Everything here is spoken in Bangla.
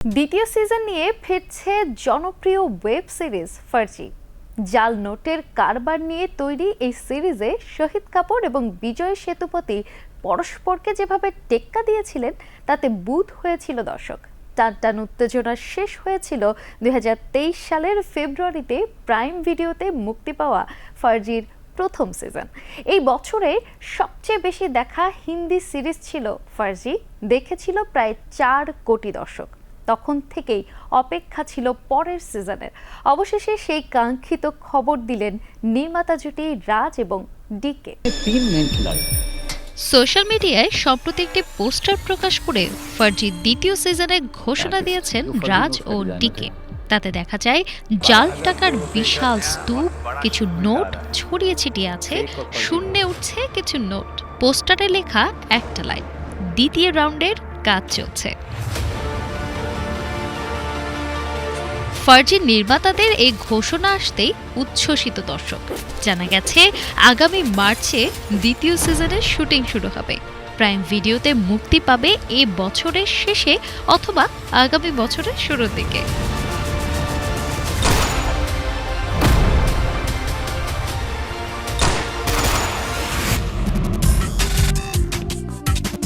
দ্বিতীয় সিজন নিয়ে ফিরছে জনপ্রিয় ওয়েব সিরিজ ফার্জি। জাল নোটের কারবার নিয়ে তৈরি এই সিরিজে শহীদ কাপুর এবং বিজয় সেতুপতি পরস্পরকে যেভাবে টেক্কা দিয়েছিলেন তাতে বুঁদ হয়েছিল দর্শক। টানটান উত্তেজনা শেষ হয়েছিল 2023 সালের ফেব্রুয়ারিতে প্রাইম ভিডিওতে মুক্তি পাওয়া ফার্জির প্রথম সিজন। এই বছরে সবচেয়ে বেশি দেখা হিন্দি সিরিজ ছিল ফার্জি, দেখেছিল প্রায় 4 কোটি দর্শক। তখন থেকেই অপেক্ষা ছিল পরের সিজনের। অবশেষে সেই কাঙ্ক্ষিত খবর দিলেন নির্মাতা জুটি রাজ এবং ডিকে। সোশ্যাল মিডিয়ায় সম্প্রতি একটি পোস্টার প্রকাশ করে ফার্জির দ্বিতীয় সিজনের ঘোষণা দিয়েছেন রাজ ও ডিকে। তাতে দেখা যায় জাল টাকার বিশাল স্তূপ, কিছু নোট ছড়িয়ে ছিটিয়ে আছে, শূন্যে উঠছে কিছু নোট। পোস্টারে লেখা একটা লাইন, দ্বিতীয় রাউন্ডের কাজ চলছে। ফার্জির নির্মাতাদের এই ঘোষণা আসতেই উচ্ছ্বসিত দর্শক। জানা গেছে আগামী মার্চে দ্বিতীয় সিজনের শুটিং শুরু হবে। প্রাইম ভিডিওতে মুক্তি পাবে এ বছরের শেষে অথবা আগামী বছরের শুরুর দিকে।